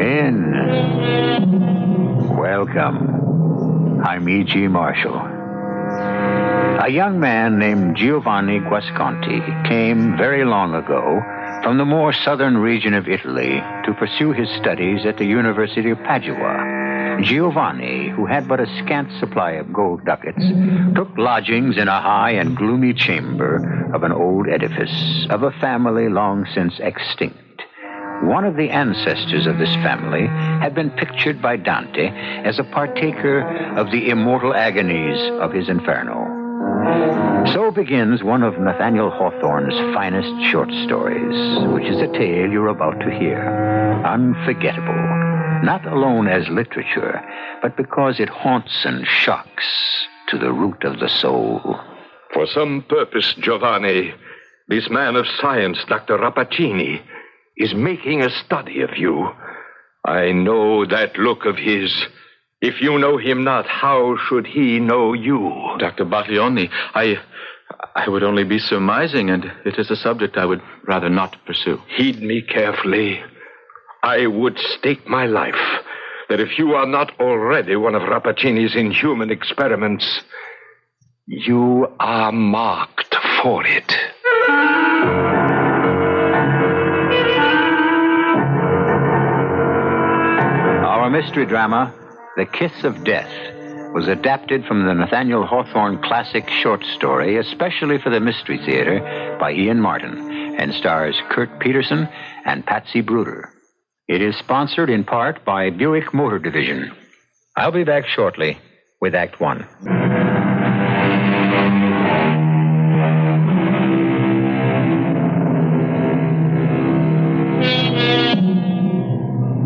in. Welcome. I'm E.G. Marshall. A young man named Giovanni Guasconti came very long ago from the more southern region of Italy to pursue his studies at the University of Padua. Giovanni, who had but a scant supply of gold ducats, took lodgings in a high and gloomy chamber of an old edifice of a family long since extinct. One of the ancestors of this family had been pictured by Dante as a partaker of the immortal agonies of his Inferno. So begins one of Nathaniel Hawthorne's finest short stories, which is a tale you're about to hear. Unforgettable, not alone as literature, but because it haunts and shocks to the root of the soul. For some purpose, Giovanni, this man of science, Dr. Rappaccini, is making a study of you. I know that look of his. If you know him not, how should he know you? Dr. Baglioni, I would only be surmising, and it is a subject I would rather not pursue. Heed me carefully. I would stake my life that if you are not already one of Rappaccini's inhuman experiments, you are marked for it. Our mystery drama, The Kiss of Death, was adapted from the Nathaniel Hawthorne classic short story, especially for the Mystery Theater, by Ian Martin, and stars Kurt Peterson and Patsy Bruder. It is sponsored in part by Buick Motor Division. I'll be back shortly with Act One.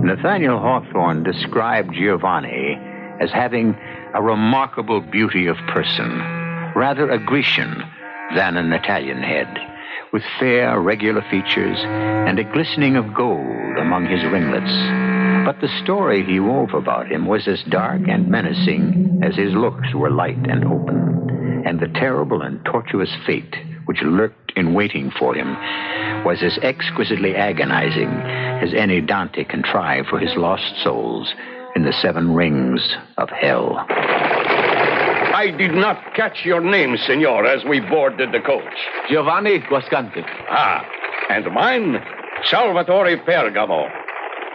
Nathaniel Hawthorne described Giovanni as having a remarkable beauty of person, rather a Grecian than an Italian head, with fair, regular features and a glistening of gold among his ringlets. But the story he wove about him was as dark and menacing as his looks were light and open, and the terrible and tortuous fate which lurked in waiting for him was as exquisitely agonizing as any Dante contrived for his lost souls in the 7 rings of hell. I did not catch your name, senor, as we boarded the coach. Giovanni Guasconti. Ah, and mine, Salvatore Ferragamo.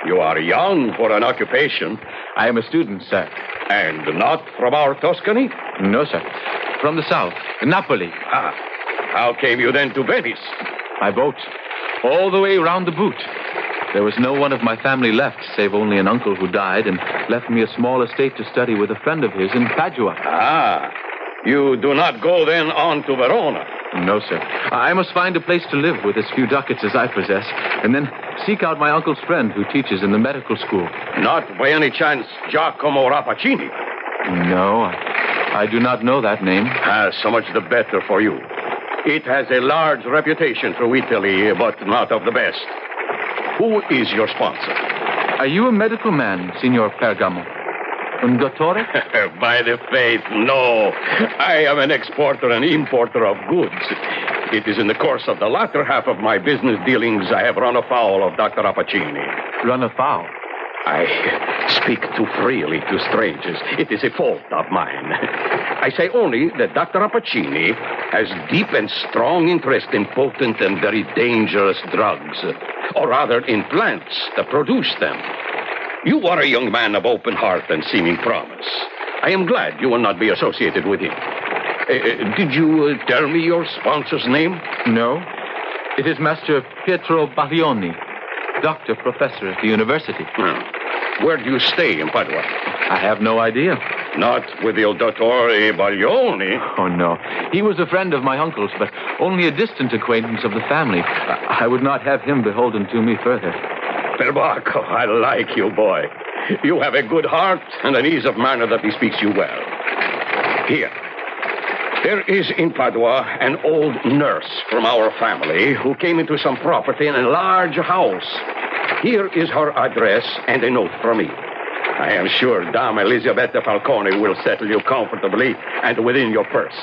You are young for an occupation. I am a student, sir. And not from our Tuscany? No, sir. From the south, Napoli. Ah, how came you then to Venice? By boat. All the way round the boot. There was no one of my family left, save only an uncle who died and left me a small estate to study with a friend of his in Padua. Ah, you do not go then on to Verona? No, sir. I must find a place to live with as few ducats as I possess, and then seek out my uncle's friend who teaches in the medical school. Not by any chance Giacomo Rappaccini? No, I do not know that name. Ah, so much the better for you. It has a large reputation through Italy, but not of the best. Who is your sponsor? Are you a medical man, Signor Pergamo? Un dottore? By the faith, no. I am an exporter and importer of goods. It is in the course of the latter half of my business dealings I have run afoul of Dr. Rappaccini. Run afoul? I speak too freely to strangers. It is a fault of mine. I say only that Dr. Rappaccini has deep and strong interest in potent and very dangerous drugs, or rather in plants that produce them. You are a young man of open heart and seeming promise. I am glad you will not be associated with him. Did you tell me your sponsor's name? No. It is Master Pietro Baglioni, doctor, professor at the university. Where do you stay in Padua? I have no idea. Not with Il Dottore Baglioni? Oh, no. He was a friend of my uncle's, but only a distant acquaintance of the family. I would not have him beholden to me further. Perbacco, I like you, boy. You have a good heart and an ease of manner that bespeaks you well. Here. There is in Padua an old nurse from our family who came into some property in a large house. Here is her address and a note from me. I am sure Dame Elisabetta Falcone will settle you comfortably and within your purse.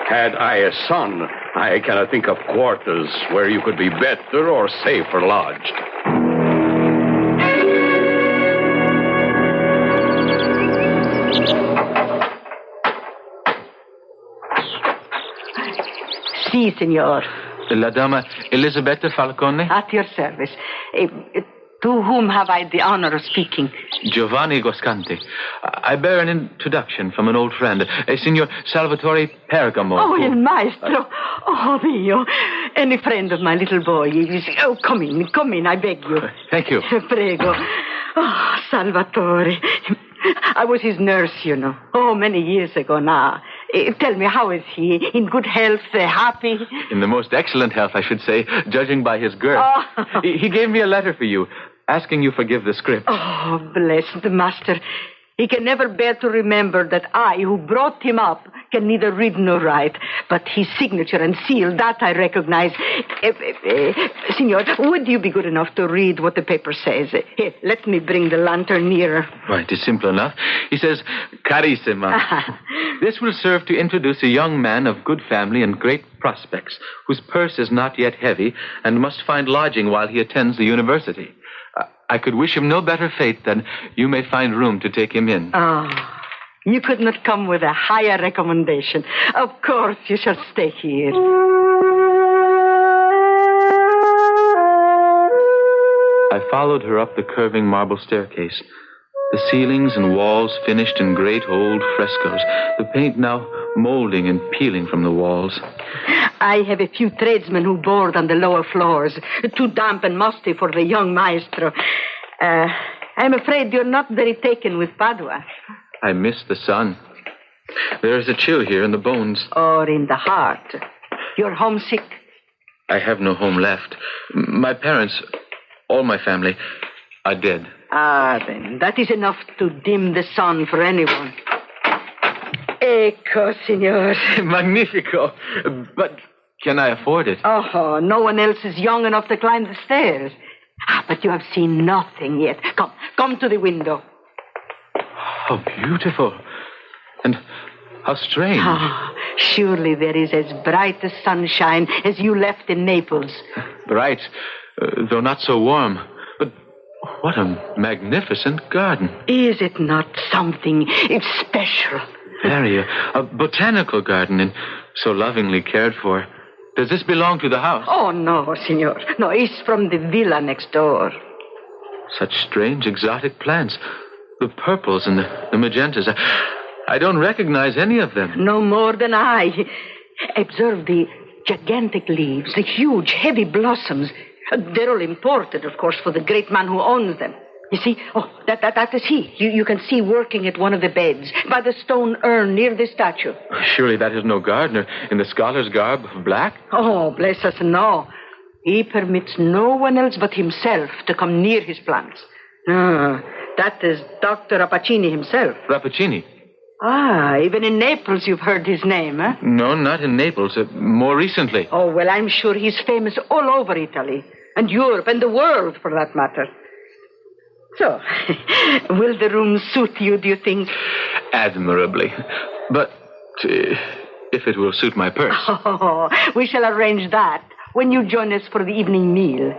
Had I a son, I cannot think of quarters where you could be better or safer lodged. Si, signor. La Dama Elisabetta Falcone? At your service. To whom have I the honor of speaking? Giovanni Guasconti. I bear an introduction from an old friend, Signor Salvatore Pergamo. Oh, il maestro. Oh, mio. Any friend of my little boy. Oh, come in, I beg you. Thank you. Prego. Oh, Salvatore. I was his nurse, you know. Oh, many years ago now. Tell me, how is he? In good health? Happy? In the most excellent health, I should say, judging by his girth. Oh. He gave me a letter for you, asking you forgive the script. Oh, bless the master. He can never bear to remember that I, who brought him up, can neither read nor write. But his signature and seal, that I recognize. Signor, would you be good enough to read what the paper says? Here, let me bring the lantern nearer. Why, it is simple enough. He says, Carissima. This will serve to introduce a young man of good family and great prospects, whose purse is not yet heavy and must find lodging while he attends the university. I could wish him no better fate than you may find room to take him in. Oh, you could not come with a higher recommendation. Of course, you shall stay here. I followed her up the curving marble staircase. The ceilings and walls finished in great old frescoes, the paint now molding and peeling from the walls. I have a few tradesmen who board on the lower floors, too damp and musty for the young maestro. I'm afraid you're not very taken with Padua. I miss the sun. There is a chill here in the bones. Or in the heart. You're homesick? I have no home left. My parents, all my family, are dead. Ah, then, that is enough to dim the sun for anyone. Ecco, signor. Magnifico. But can I afford it? Oh, no one else is young enough to climb the stairs. But you have seen nothing yet. Come to the window. How beautiful. And how strange. Surely there is as bright a sunshine as you left in Naples. Bright, though not so warm. But what a magnificent garden. Is it not something? It's special. Very. A botanical garden, and so lovingly cared for. Does this belong to the house? Oh, no, signor. No, it's from the villa next door. Such strange, exotic plants. The purples and the magentas. I don't recognize any of them. No more than I. Observe the gigantic leaves, the huge, heavy blossoms. They're all imported, of course, for the great man who owns them. You see? Oh, that is he. You can see working at one of the beds, by the stone urn near the statue. Surely that is no gardener in the scholar's garb of black? Oh, bless us, no. He permits no one else but himself to come near his plants. That is Dr. Rappaccini himself. Rappaccini? Ah, even in Naples you've heard his name, eh? No, not in Naples. More recently. Oh, well, I'm sure he's famous all over Italy. And Europe and the world, for that matter. So, will the room suit you, do you think? Admirably. But if it will suit my purse. Oh, we shall arrange that when you join us for the evening meal.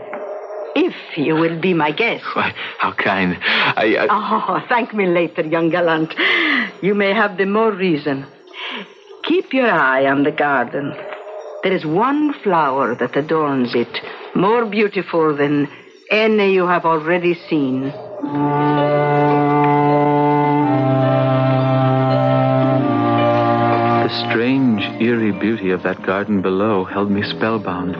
If you will be my guest. Why, how kind. Oh, thank me later, young gallant. You may have the more reason. Keep your eye on the garden. There is one flower that adorns it, more beautiful than any you have already seen. The strange, eerie beauty of that garden below held me spellbound.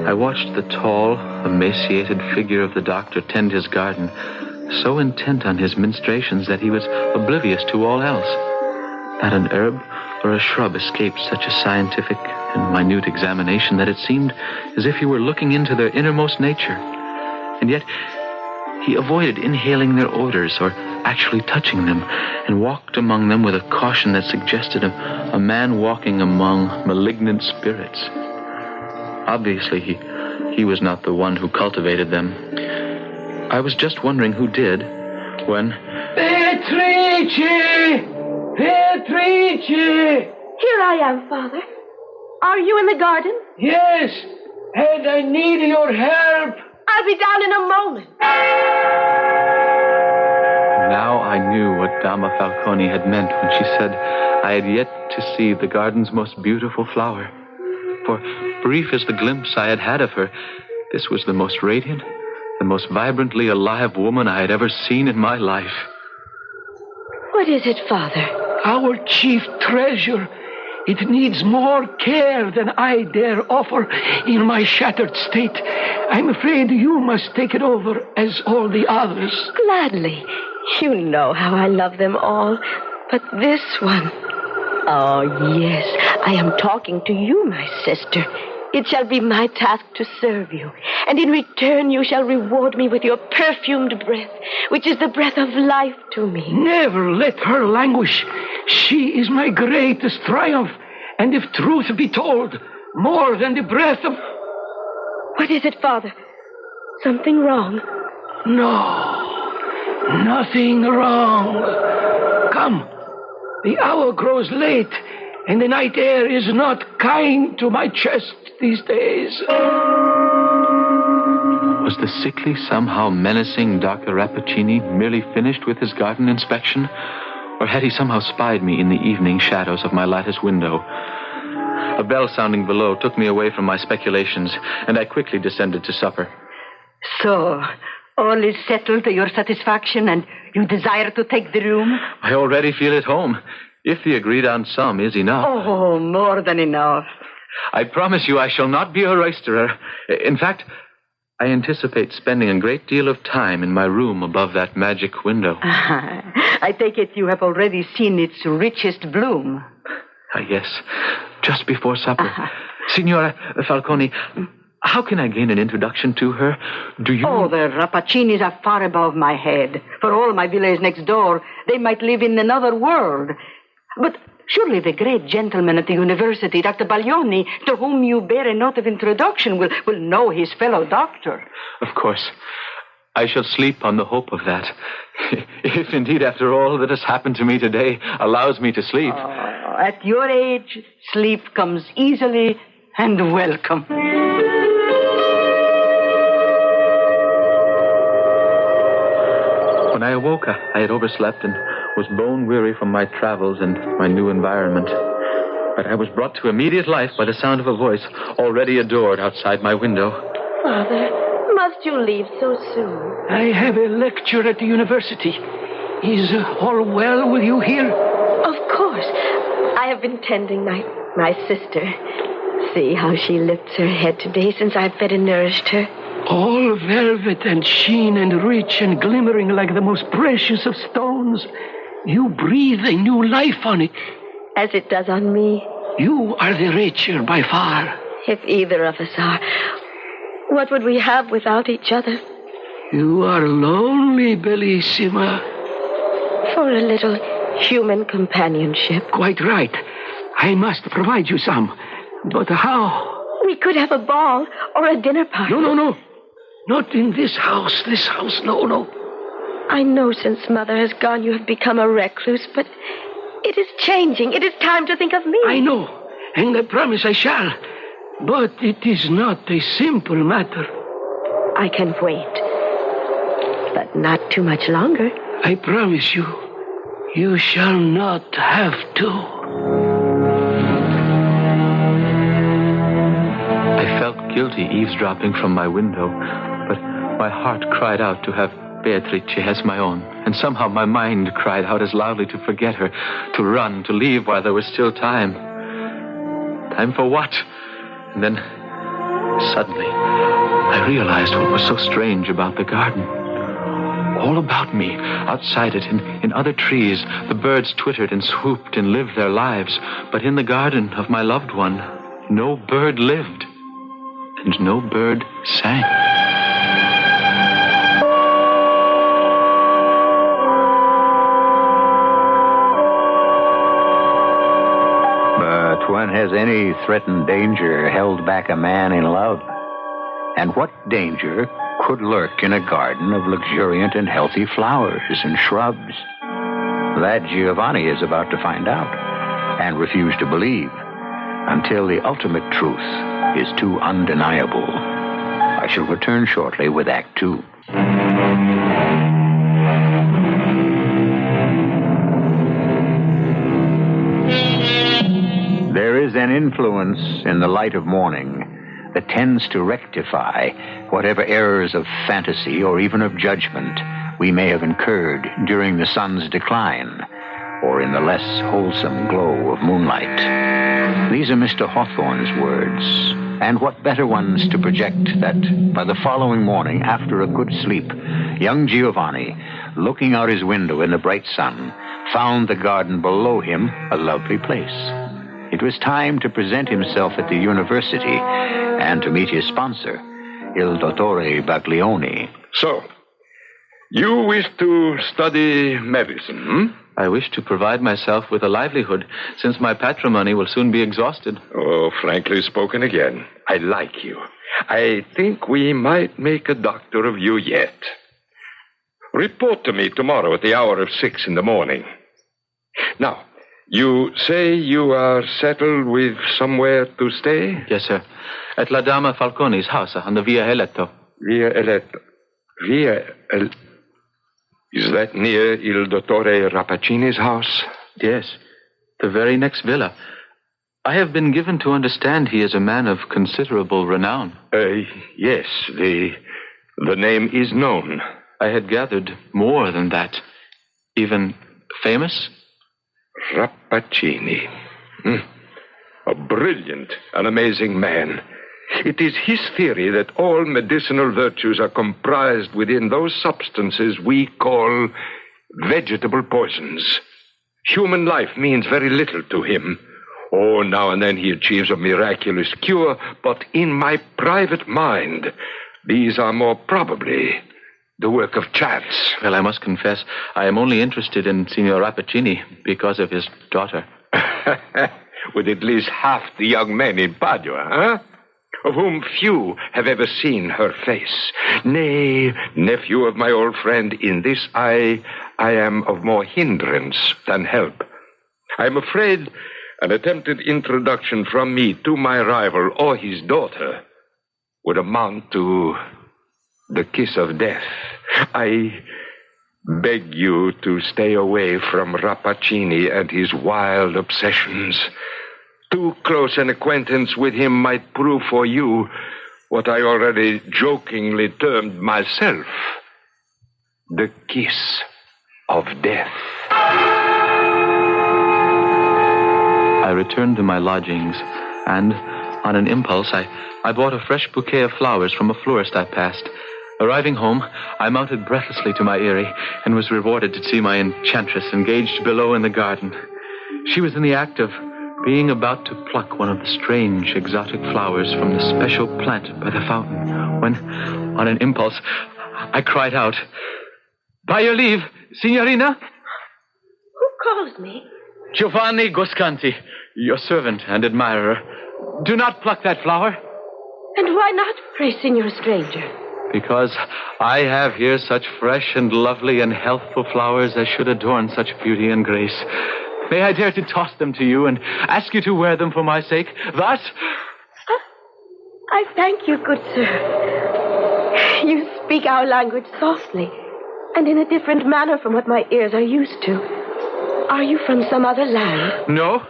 I watched the tall, emaciated figure of the doctor tend his garden, so intent on his ministrations that he was oblivious to all else. Not an herb or a shrub escaped such a scientific and minute examination that it seemed as if he were looking into their innermost nature. And yet, he avoided inhaling their odors or actually touching them, and walked among them with a caution that suggested a man walking among malignant spirits. Obviously, he was not the one who cultivated them. I was just wondering who did, when... Beatrice! Beatrice! Here I am, Father. Are you in the garden? Yes, and I need your help. I'll be down in a moment. Now I knew what Dama Falcone had meant when she said I had yet to see the garden's most beautiful flower. For brief as the glimpse I had had of her, this was the most radiant, the most vibrantly alive woman I had ever seen in my life. What is it, Father? Our chief treasure. It needs more care than I dare offer in my shattered state. I'm afraid you must take it over as all the others. Gladly. You know how I love them all. But this one... Oh, yes, I am talking to you, my sister. It shall be my task to serve you. And in return, you shall reward me with your perfumed breath, which is the breath of life to me. Never let her languish. She is my greatest triumph. And if truth be told, more than the breath of... What is it, Father? Something wrong? No, nothing wrong. Come, the hour grows late, and the night air is not kind to my chest these days. Was the sickly, somehow menacing Dr. Rappaccini merely finished with his garden inspection? Or had he somehow spied me in the evening shadows of my lattice window? A bell sounding below took me away from my speculations, and I quickly descended to supper. So, all is settled to your satisfaction, and you desire to take the room? I already feel at home, if the agreed-on sum is enough. Oh, more than enough. I promise you I shall not be a roisterer. In fact, I anticipate spending a great deal of time in my room above that magic window. I take it you have already seen its richest bloom. Yes, just before supper. Signora Falconi, how can I gain an introduction to her? Do you... Oh, the Rappacinis are far above my head. For all my villa is next door, they might live in another world. But surely the great gentleman at the university, Dr. Baglioni, to whom you bear a note of introduction, will know his fellow doctor. Of course. I shall sleep on the hope of that. If indeed, after all that has happened to me today, allows me to sleep. At your age, sleep comes easily and welcome. When I awoke, I had overslept and was bone-weary from my travels and my new environment. But I was brought to immediate life by the sound of a voice already adored outside my window. Father, must you leave so soon? I have a lecture at the university. Is all well with you here? Of course. I have been tending my sister. See how she lifts her head today since I've fed and nourished her. All velvet and sheen and rich and glimmering like the most precious of stones. You breathe a new life on it. As it does on me. You are the richer by far. If either of us are, what would we have without each other? You are lonely, Bellissima. For a little human companionship. Quite right. I must provide you some. But how? We could have a ball or a dinner party. No. Not in this house. This house, no. I know since Mother has gone you have become a recluse, but it is changing. It is time to think of me. I know, and I promise I shall. But it is not a simple matter. I can wait, but not too much longer. I promise you, you shall not have to. I felt guilty eavesdropping from my window, but my heart cried out to have Beatrice as my own, and somehow my mind cried out as loudly to forget her, to run, to leave while there was still time. Time for what? And then, suddenly, I realized what was so strange about the garden. All about me, outside it, in other trees, the birds twittered and swooped and lived their lives. But in the garden of my loved one, no bird lived, and no bird sang. When has any threatened danger held back a man in love? And what danger could lurk in a garden of luxuriant and healthy flowers and shrubs? That Giovanni is about to find out and refuse to believe until the ultimate truth is too undeniable. I shall return shortly with Act 2. There is an influence in the light of morning that tends to rectify whatever errors of fantasy or even of judgment we may have incurred during the sun's decline or in the less wholesome glow of moonlight. These are Mr. Hawthorne's words, and what better ones to project that by the following morning, after a good sleep, young Giovanni, looking out his window in the bright sun, found the garden below him a lovely place. It was time to present himself at the university and to meet his sponsor, Il Dottore Baglioni. So, you wish to study medicine, hmm? I wish to provide myself with a livelihood, since my patrimony will soon be exhausted. Oh, frankly spoken again. I like you. I think we might make a doctor of you yet. Report to me tomorrow at the hour of 6 in the morning. Now, you say you are settled with somewhere to stay? Yes, sir. At La Dama Falconi's house on the Via Eletto. Is that near Il Dottore Rappaccini's house? Yes, the very next villa. I have been given to understand he is a man of considerable renown. Yes, the name is known. I had gathered more than that. Even famous? Rappaccini. A brilliant, an amazing man. It is his theory that all medicinal virtues are comprised within those substances we call vegetable poisons. Human life means very little to him. Oh, now and then he achieves a miraculous cure, but in my private mind, these are more probably the work of chance. Well, I must confess, I am only interested in Signor Rappaccini because of his daughter. With at least half the young men in Padua, huh? Of whom few have ever seen her face. Nay, nephew of my old friend, in this I am of more hindrance than help. I am afraid an attempted introduction from me to my rival or his daughter would amount to the kiss of death. I beg you to stay away from Rappaccini and his wild obsessions. Too close an acquaintance with him might prove for you what I already jokingly termed myself the kiss of death. I returned to my lodgings, and on an impulse, I bought a fresh bouquet of flowers from a florist I passed. Arriving home, I mounted breathlessly to my eyrie and was rewarded to see my enchantress engaged below in the garden. She was in the act of being about to pluck one of the strange, exotic flowers from the special plant by the fountain, when, on an impulse, I cried out, "By your leave, signorina?" Who calls me? Giovanni Guasconti, your servant and admirer. Do not pluck that flower. And why not, pray, signor stranger? Because I have here such fresh and lovely and healthful flowers as should adorn such beauty and grace. May I dare to toss them to you and ask you to wear them for my sake? Thus? I thank you, good sir. You speak our language softly and in a different manner from what my ears are used to. Are you from some other land? No.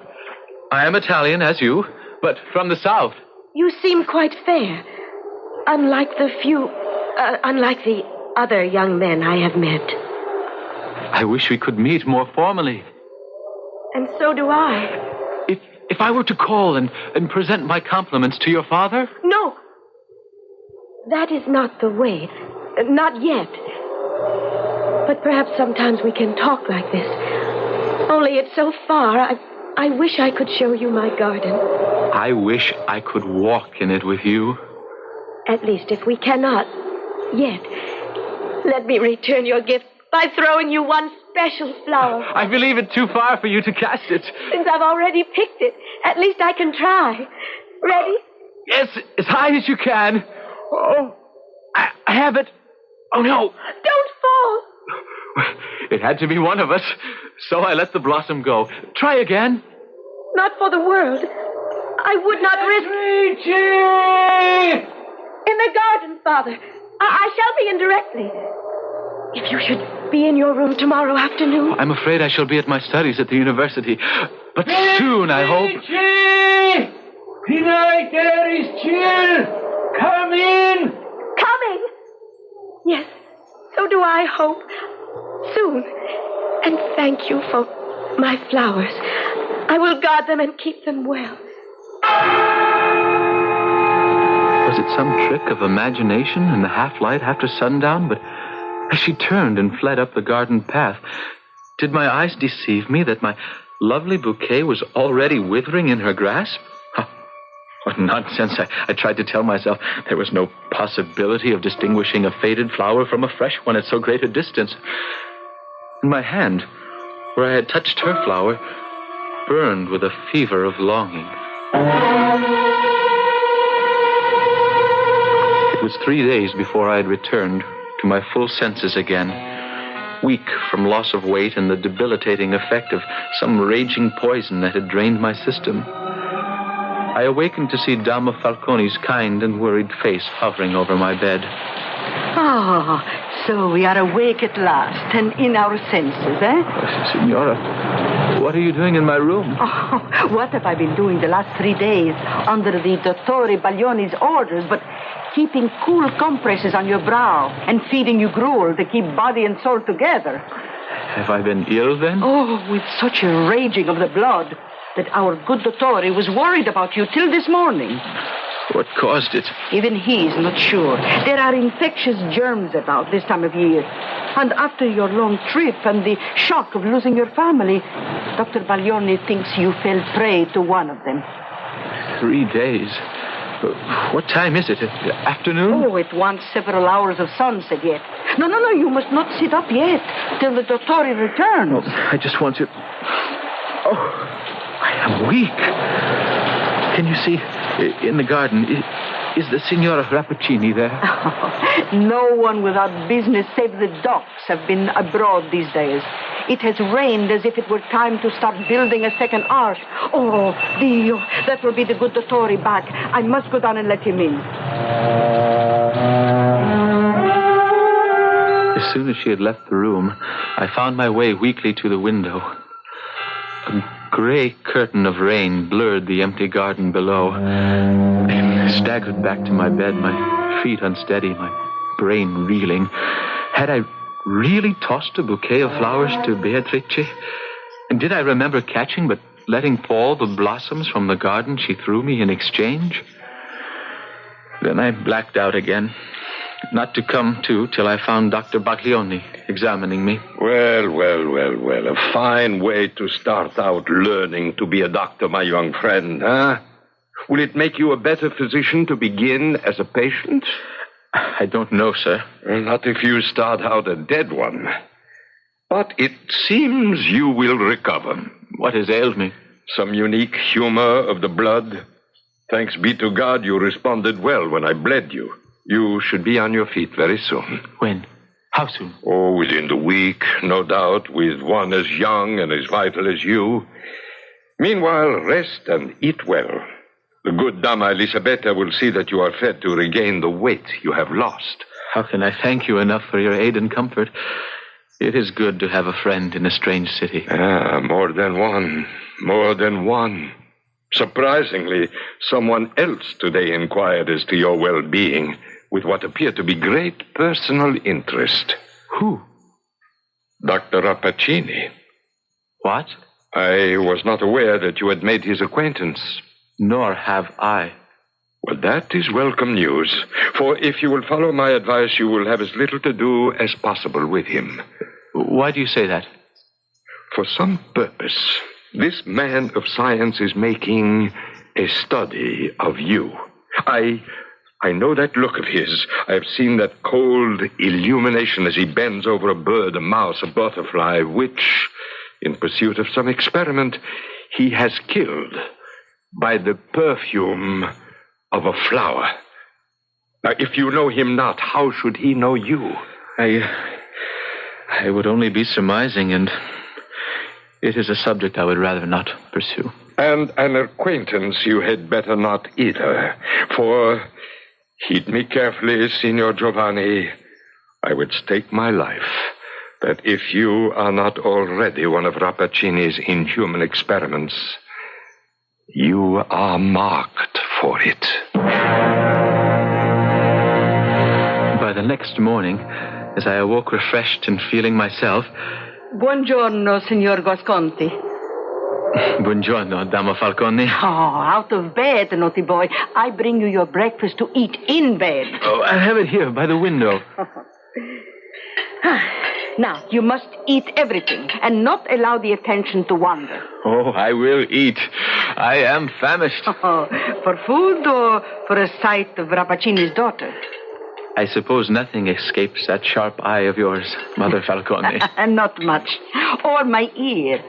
I am Italian, as you, but from the south. You seem quite fair. Unlike the other young men I have met. I wish we could meet more formally. And so do I. If I were to call and present my compliments to your father? No. That is not the way. Not yet. But perhaps sometimes we can talk like this. Only it's so far. I wish I could show you my garden. I wish I could walk in it with you. At least if we cannot yet, let me return your gift by throwing you one special flower. I believe it too far for you to cast it. Since I've already picked it, at least I can try. Ready? Yes, as high as you can. Oh, I have it. Oh, no. Don't fall. It had to be one of us, so I let the blossom go. Try again. Not for the world. I would not risk... Beatrice! In the garden, Father. I shall be in directly. If you should be in your room tomorrow afternoon... I'm afraid I shall be at my studies at the university. But soon, I hope. Beatrice! The night air is chill. Come in. Coming? Yes, so do I hope. Soon. And thank you for my flowers. I will guard them and keep them well. Was it some trick of imagination in the half-light after sundown? But as she turned and fled up the garden path, did my eyes deceive me that my lovely bouquet was already withering in her grasp? What nonsense. I tried to tell myself there was no possibility of distinguishing a faded flower from a fresh one at so great a distance. And my hand, where I had touched her flower, burned with a fever of longing. It was 3 days before I had returned to my full senses again, weak from loss of weight and the debilitating effect of some raging poison that had drained my system. I awakened to see Dama Falcone's kind and worried face hovering over my bed. Ah, so we are awake at last and in our senses, eh? Signora, what are you doing in my room? Oh, what have I been doing the last 3 days under the Dottore Baglioni's orders but keeping cool compresses on your brow and feeding you gruel to keep body and soul together? Have I been ill, then? Oh, with such a raging of the blood that our good Dottore was worried about you till this morning. What caused it? Even he is not sure. There are infectious germs about this time of year. And after your long trip and the shock of losing your family, Dr. Baglioni thinks you fell prey to one of them. 3 days? What time is it? Afternoon? Oh, it wants several hours of sunset yet. No, you must not sit up yet till the Dottore returns. Oh, I just want to... Oh, I am weak. Can you see, in the garden, is the Signora Rappaccini there? No one without business save the ducks have been abroad these days. It has rained as if it were time to start building a second arch. Oh, Dio, that will be the good Dottore back. I must go down and let him in. As soon as she had left the room, I found my way weakly to the window. A gray curtain of rain blurred the empty garden below. I staggered back to my bed, my feet unsteady, my brain reeling. Had I really tossed a bouquet of flowers to Beatrice? And did I remember catching but letting fall the blossoms from the garden she threw me in exchange? Then I blacked out again, not to come to till I found Dr. Baglioni examining me. Well. A fine way to start out learning to be a doctor, my young friend, huh? Will it make you a better physician to begin as a patient? I don't know, sir. Well, not if you start out a dead one. But it seems you will recover. What has ailed me? Some unique humor of the blood. Thanks be to God you responded well when I bled you. You should be on your feet very soon. When? How soon? Oh, within the week, no doubt, with one as young and as vital as you. Meanwhile, rest and eat well. The good Dama Elisabetta will see that you are fed to regain the weight you have lost. How can I thank you enough for your aid and comfort? It is good to have a friend in a strange city. More than one. Surprisingly, someone else today inquired as to your well-being with what appeared to be great personal interest. Who? Dr. Rappaccini. What? I was not aware that you had made his acquaintance. Nor have I. Well, that is welcome news. For if you will follow my advice, you will have as little to do as possible with him. Why do you say that? For some purpose. This man of science is making a study of you. I know that look of his. I have seen that cold illumination as he bends over a bird, a mouse, a butterfly, which, in pursuit of some experiment, he has killed by the perfume of a flower. Now, if you know him not, how should he know you? I would only be surmising, and it is a subject I would rather not pursue. And an acquaintance you had better not either. For, heed me carefully, Signor Giovanni, I would stake my life that if you are not already one of Rappaccini's inhuman experiments, you are marked for it. By the next morning, as I awoke refreshed and feeling myself... Buongiorno, Signor Guasconti. Buongiorno, Dama Falcone. Oh, out of bed, naughty boy. I bring you your breakfast to eat in bed. Oh, I have it here by the window. Now, you must eat everything and not allow the attention to wander. Oh, I will eat. I am famished. Oh, for food or for a sight of Rappaccini's daughter? I suppose nothing escapes that sharp eye of yours, Mother Falcone. Not much. Or my ear.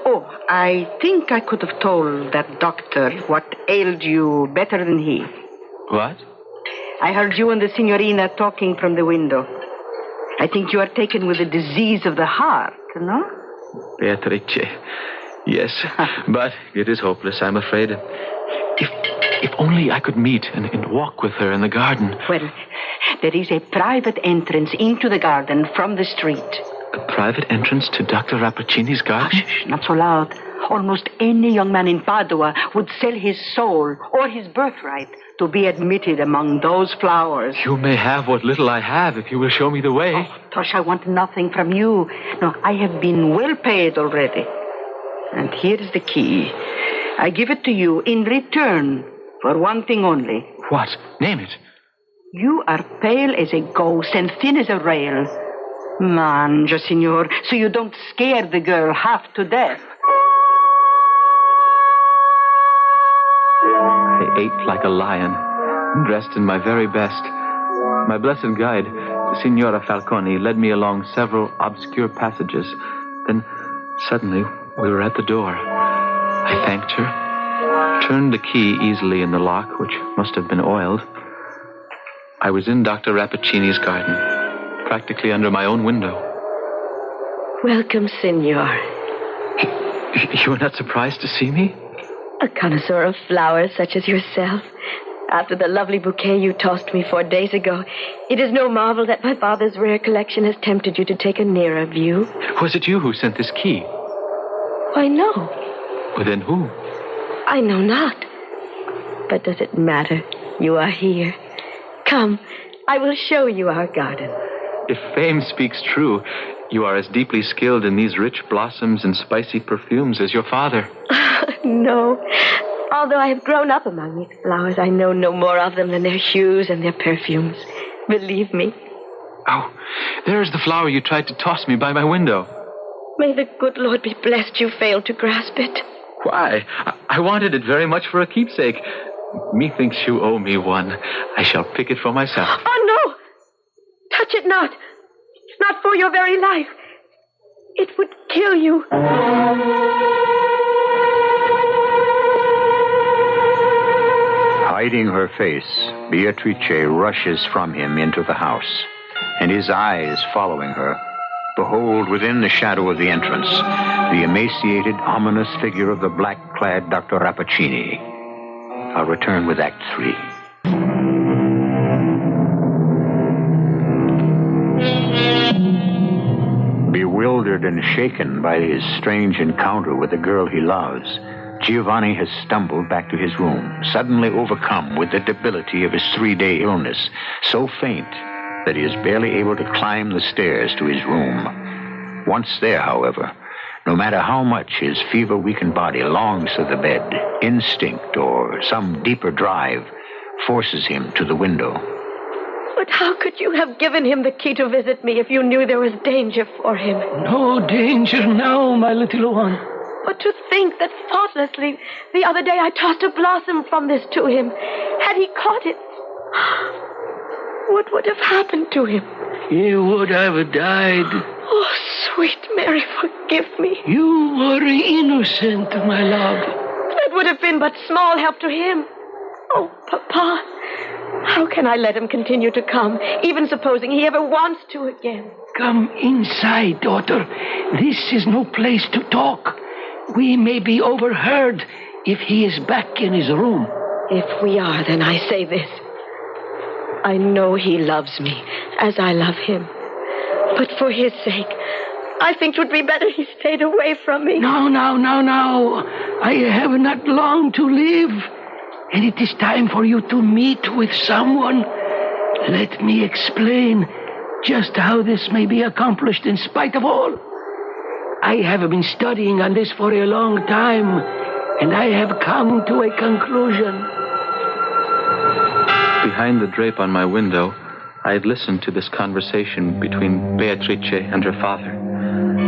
Oh, I think I could have told that doctor what ailed you better than he. What? I heard you and the signorina talking from the window. I think you are taken with a disease of the heart, no? Beatrice. Yes, but it is hopeless, I'm afraid. If only I could meet and walk with her in the garden. Well, there is a private entrance into the garden from the street. A private entrance to Dr. Rappaccini's garden? Shh, not so loud. Almost any young man in Padua would sell his soul or his birthright to be admitted among those flowers. You may have what little I have if you will show me the way. Oh, Tosh, I want nothing from you. No, I have been well paid already. And here is the key. I give it to you in return for one thing only. What? Name it. You are pale as a ghost and thin as a rail. Mangia, signor, so you don't scare the girl half to death. I ate like a lion, dressed in my very best. My blessed guide, Signora Falcone, led me along several obscure passages. Then, suddenly, we were at the door. I thanked her, turned the key easily in the lock, which must have been oiled. I was in Dr. Rappaccini's garden, practically under my own window. Welcome, Signor. You were not surprised to see me? A connoisseur of flowers such as yourself. After the lovely bouquet you tossed me 4 days ago, it is no marvel that my father's rare collection has tempted you to take a nearer view. Was it you who sent this key? Why, no. Well, then who? I know not. But does it matter? You are here. Come, I will show you our garden. If fame speaks true, you are as deeply skilled in these rich blossoms and spicy perfumes as your father. No. Although I have grown up among these flowers, I know no more of them than their hues and their perfumes. Believe me. Oh, there is the flower you tried to toss me by my window. May the good Lord be blessed you failed to grasp it. Why? I wanted it very much for a keepsake. Methinks you owe me one. I shall pick it for myself. Oh, no! Touch it not. It's not for your very life. It would kill you. Hiding her face, Beatrice rushes from him into the house, and his eyes following her, behold within the shadow of the entrance the emaciated, ominous figure of the black-clad Dr. Rappaccini. I'll return with Act 3. Bewildered and shaken by his strange encounter with the girl he loves, Giovanni has stumbled back to his room, suddenly overcome with the debility of his 3-day illness, so faint that he is barely able to climb the stairs to his room. Once there, however, no matter how much his fever-weakened body longs for the bed, instinct or some deeper drive forces him to the window. But how could you have given him the key to visit me if you knew there was danger for him? No danger now, my little one. But to think that thoughtlessly, the other day I tossed a blossom from this to him. Had he caught it, what would have happened to him? He would have died. Oh, sweet Mary, forgive me. You were innocent, my love. That would have been but small help to him. Oh, Papa, how can I let him continue to come, even supposing he ever wants to again? Come inside, daughter. This is no place to talk. We may be overheard if he is back in his room. If we are, then I say this. I know he loves me as I love him. But for his sake, I think it would be better he stayed away from me. No. I have not long to live, and it is time for you to meet with someone. Let me explain just how this may be accomplished in spite of all. I have been studying on this for a long time, and I have come to a conclusion. Behind the drape on my window, I had listened to this conversation between Beatrice and her father.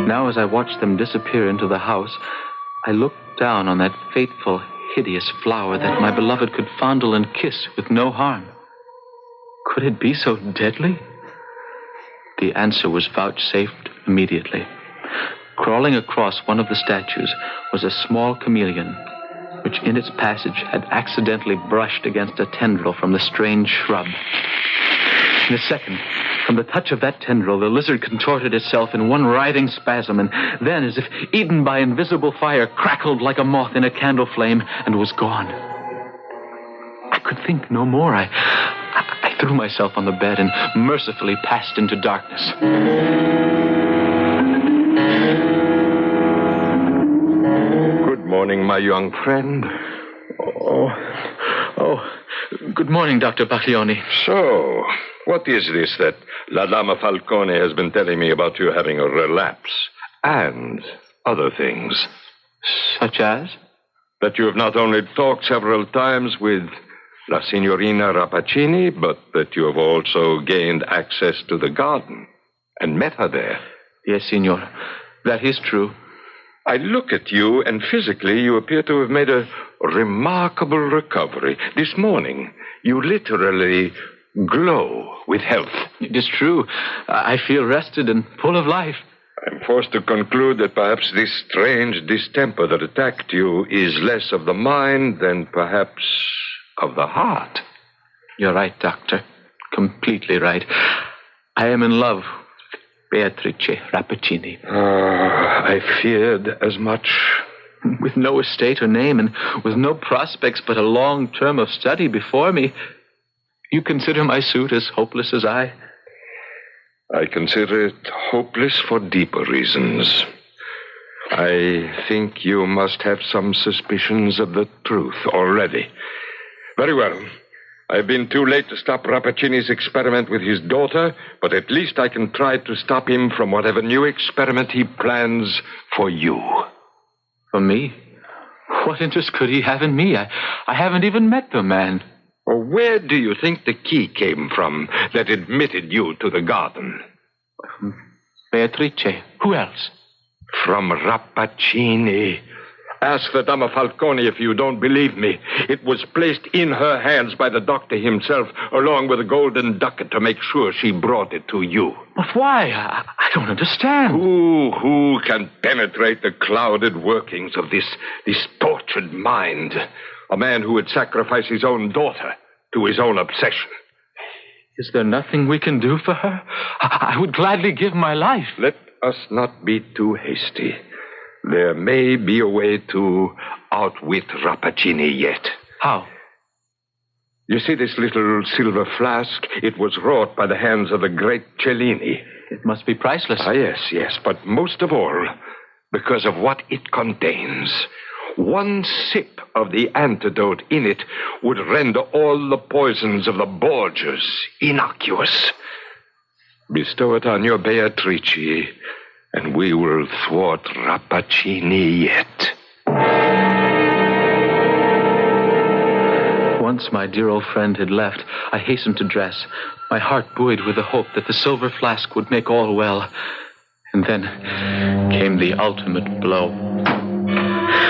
Now, as I watched them disappear into the house, I looked down on that fateful, hideous flower that my beloved could fondle and kiss with no harm. Could it be so deadly? The answer was vouchsafed immediately. Crawling across one of the statues was a small chameleon, which in its passage had accidentally brushed against a tendril from the strange shrub. In a second, from the touch of that tendril, the lizard contorted itself in one writhing spasm, and then, as if eaten by invisible fire, crackled like a moth in a candle flame and was gone. I could think no more. I threw myself on the bed and mercifully passed into darkness. Good morning, my young friend. Good morning, Dr. Baglioni. So, what is this that La Dama Falcone has been telling me about you having a relapse? And other things. Such as? That you have not only talked several times with La Signorina Rappaccini, but that you have also gained access to the garden and met her there. Yes, Signor. That is true. I look at you, and physically you appear to have made a remarkable recovery. This morning, you literally glow with health. It is true. I feel rested and full of life. I'm forced to conclude that perhaps this strange distemper that attacked you is less of the mind than perhaps of the heart. You're right, Doctor. Completely right. I am in love with Beatrice Rappaccini. I feared as much. With no estate or name and with no prospects but a long term of study before me, you consider my suit as hopeless as I? I consider it hopeless for deeper reasons. I think you must have some suspicions of the truth already. Very well. I've been too late to stop Rappaccini's experiment with his daughter, but at least I can try to stop him from whatever new experiment he plans for you. For me? What interest could he have in me? I haven't even met the man. Well, where do you think the key came from that admitted you to the garden? Beatrice. Who else? From Rappaccini. Ask the Dama Falcone if you don't believe me. It was placed in her hands by the doctor himself, along with a golden ducat to make sure she brought it to you. But why? I don't understand. Who can penetrate the clouded workings of this tortured mind? A man who would sacrifice his own daughter to his own obsession. Is there nothing we can do for her? I would gladly give my life. Let us not be too hasty. There may be a way to outwit Rappaccini yet. How? You see this little silver flask? It was wrought by the hands of the great Cellini. It must be priceless. Yes, but most of all, because of what it contains. One sip of the antidote in it would render all the poisons of the Borgias innocuous. Bestow it on your Beatrice, and we will thwart Rappaccini yet. Once my dear old friend had left, I hastened to dress, my heart buoyed with the hope that the silver flask would make all well. And then came the ultimate blow.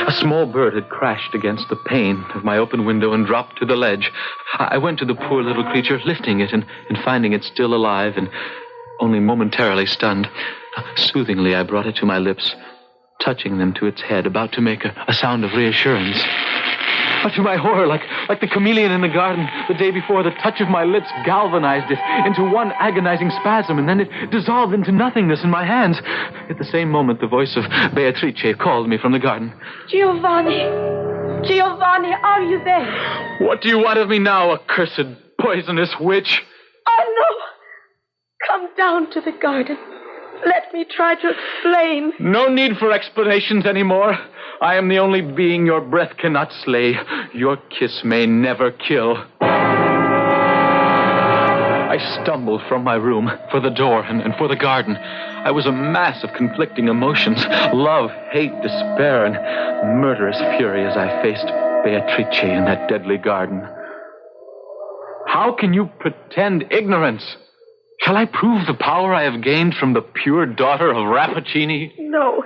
A small bird had crashed against the pane of my open window and dropped to the ledge. I went to the poor little creature, lifting it and finding it still alive and only momentarily stunned. Soothingly, I brought it to my lips, touching them to its head, about to make a sound of reassurance. But to my horror, like the chameleon in the garden the day before, the touch of my lips galvanized it into one agonizing spasm, and then it dissolved into nothingness in my hands. At the same moment, the voice of Beatrice called me from the garden. Giovanni, are you there? What do you want of me now, accursed, poisonous witch? Oh, no. Come down to the garden. Let me try to explain. No need for explanations anymore. I am the only being your breath cannot slay. Your kiss may never kill. I stumbled from my room, for the door, and for the garden. I was a mass of conflicting emotions. Love, hate, despair, and murderous fury as I faced Beatrice in that deadly garden. How can you pretend ignorance? Shall I prove the power I have gained from the pure daughter of Rappaccini? No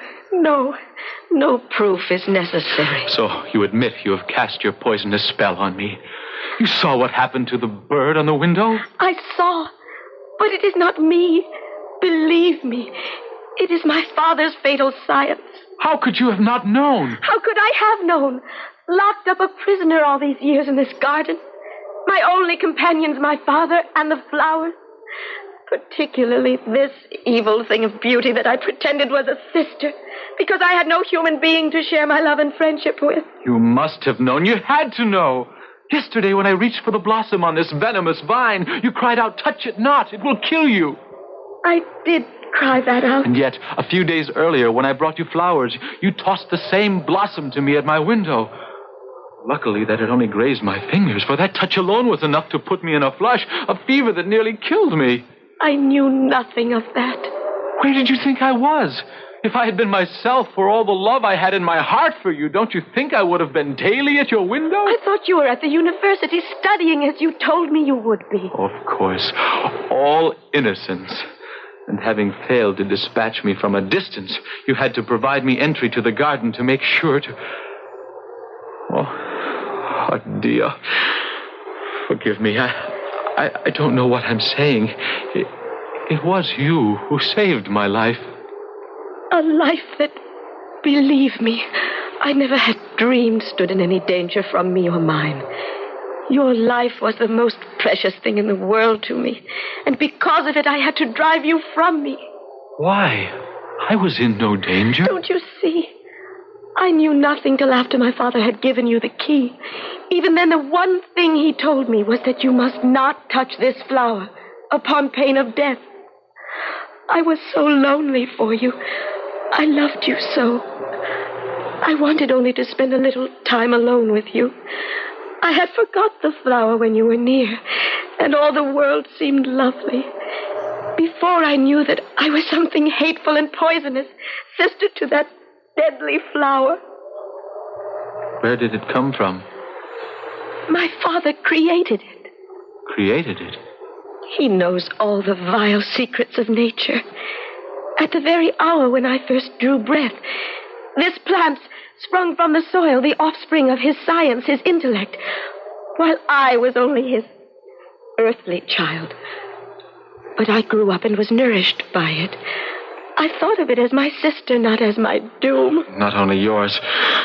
proof is necessary. So you admit you have cast your poisonous spell on me. You saw what happened to the bird on the window? I saw, but it is not me. Believe me, it is my father's fatal science. How could you have not known? How could I have known? Locked up a prisoner all these years in this garden. My only companions, my father and the flowers. Particularly this evil thing of beauty that I pretended was a sister, because I had no human being to share my love and friendship with. You must have known. You had to know. Yesterday, when I reached for the blossom on this venomous vine, you cried out, "Touch it not, it will kill you." I did cry that out. And yet, a few days earlier, when I brought you flowers, you tossed the same blossom to me at my window. Luckily that it only grazed my fingers, for that touch alone was enough to put me in a flush, a fever that nearly killed me. I knew nothing of that. Where did you think I was? If I had been myself, for all the love I had in my heart for you, don't you think I would have been daily at your window? I thought you were at the university studying as you told me you would be. Of course. All innocence. And having failed to dispatch me from a distance, you had to provide me entry to the garden to make sure to... Oh, dear. Forgive me. I don't know what I'm saying. It was you who saved my life. A life that, believe me, I never had dreamed stood in any danger from me or mine. Your life was the most precious thing in the world to me, and because of it I had to drive you from me. Why? I was in no danger. Don't you see? I knew nothing till after my father had given you the key. Even then, the one thing he told me was that you must not touch this flower upon pain of death. I was so lonely for you. I loved you so. I wanted only to spend a little time alone with you. I had forgot the flower when you were near, and all the world seemed lovely. Before I knew that I was something hateful and poisonous, sister to that deadly flower. Where did it come from? My father created it. Created it? He knows all the vile secrets of nature. At the very hour when I first drew breath, this plant sprung from the soil, the offspring of his science, his intellect, while I was only his earthly child. But I grew up and was nourished by it. I thought of it as my sister, not as my doom. Not only yours,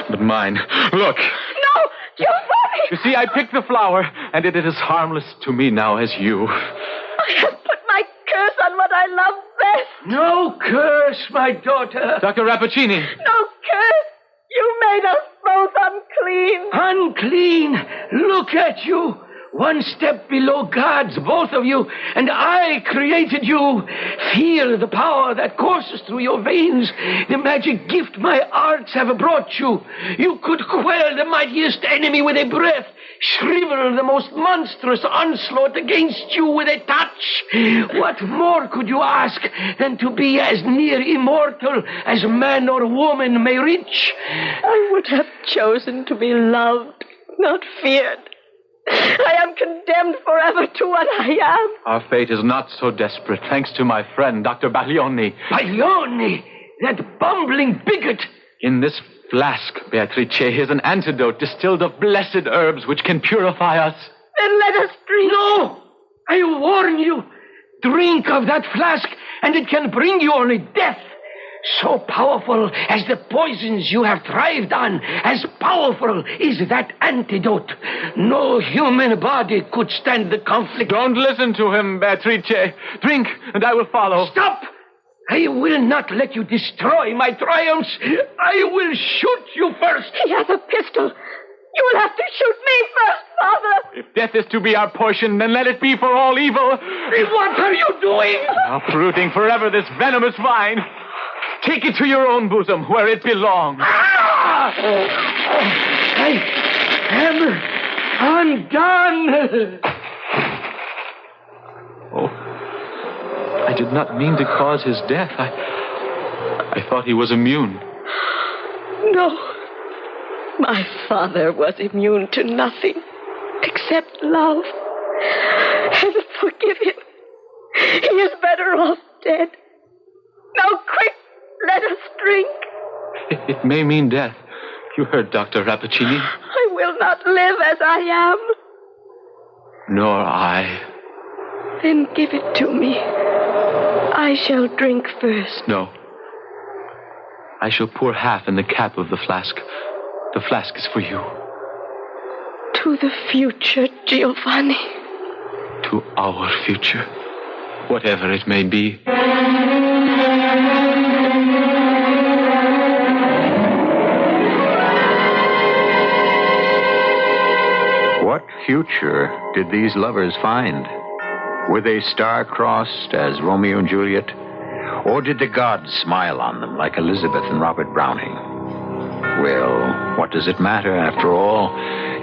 but mine. Look! No! Giovanni! You see, I picked the flower, and it is harmless to me now as you. I have put my curse on what I love best. No curse, my daughter. Dr. Rappaccini! No curse! You made us both unclean. Unclean? Look at you. One step below God's, both of you, and I created you. Feel the power that courses through your veins, the magic gift my arts have brought you. You could quell the mightiest enemy with a breath, shrivel the most monstrous onslaught against you with a touch. What more could you ask than to be as near immortal as man or woman may reach? I would have chosen to be loved, not feared. I am condemned forever to what I am. Our fate is not so desperate, thanks to my friend, Dr. Baglioni. Baglioni? That bumbling bigot! In this flask, Beatrice, is an antidote distilled of blessed herbs which can purify us. Then let us drink. No! I warn you. Drink of that flask, and it can bring you only death. So powerful as the poisons you have thrived on, as powerful is that antidote. No human body could stand the conflict. Don't listen to him, Beatrice. Drink, and I will follow. Stop! I will not let you destroy my triumphs. I will shoot you first. He has a pistol. You will have to shoot me first, Father. If death is to be our portion, then let it be for all evil. What are you doing? Uprooting forever this venomous vine. Take it to your own bosom, where it belongs. I am undone. Oh, I did not mean to cause his death. I thought he was immune. No. My father was immune to nothing except love. And forgive him. He is better off dead. Now, quick, let us drink. It may mean death. You heard Dr. Rappaccini. I will not live as I am. Nor I. Then give it to me. I shall drink first. No. I shall pour half in the cap of the flask. The flask is for you. To the future, Giovanni. To our future. Whatever it may be. What future did these lovers find? Were they star-crossed as Romeo and Juliet? Or did the gods smile on them like Elizabeth and Robert Browning? Well, what does it matter, after all,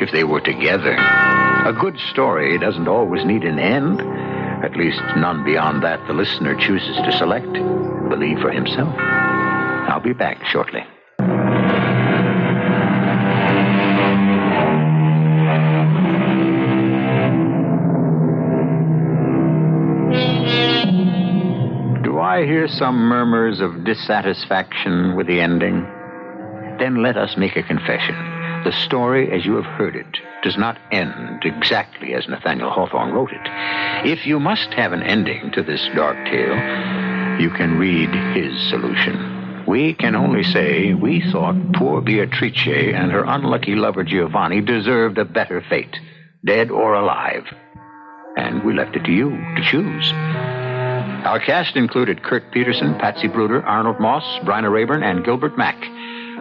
if they were together? A good story doesn't always need an end. At least none beyond that the listener chooses to select and believe for himself. I'll be back shortly. Do I hear some murmurs of dissatisfaction with the ending? Then let us make a confession. The story, as you have heard it, does not end exactly as Nathaniel Hawthorne wrote it. If you must have an ending to this dark tale, you can read his solution. We can only say we thought poor Beatrice and her unlucky lover Giovanni deserved a better fate, dead or alive. And we left it to you to choose. Our cast included Kurt Peterson, Patsy Bruder, Arnold Moss, Bryna Rayburn, and Gilbert Mack.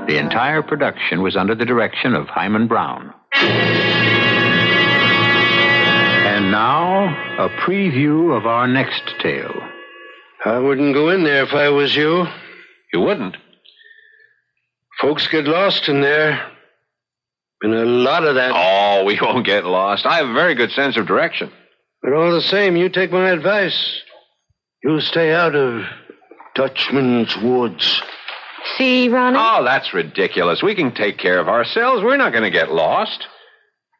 The entire production was under the direction of Hyman Brown. And now, a preview of our next tale. I wouldn't go in there if I was you. You wouldn't? Folks get lost in there. Been a lot of that. Oh, we won't get lost. I have a very good sense of direction. But all the same, you take my advice. You stay out of Dutchman's Woods. See, Ronnie? Oh, that's ridiculous. We can take care of ourselves. We're not going to get lost.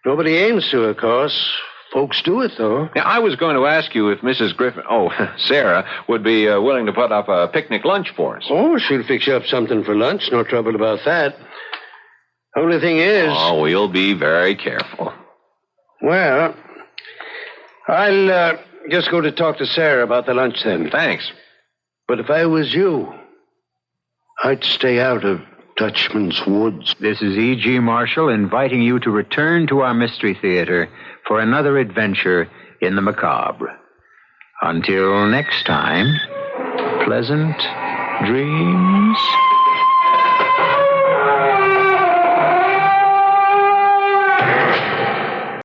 Nobody aims to, of course. Folks do it, though. Now, I was going to ask you if Mrs. Griffin, Sarah, would be willing to put up a picnic lunch for us. Oh, she'll fix you up something for lunch. No trouble about that. Only thing is... Oh, we'll be very careful. Well, I'll just go to talk to Sarah about the lunch then. Thanks. But if I was you, I'd stay out of Dutchman's Woods. This is E.G. Marshall inviting you to return to our Mystery Theater for another adventure in the macabre. Until next time, pleasant dreams.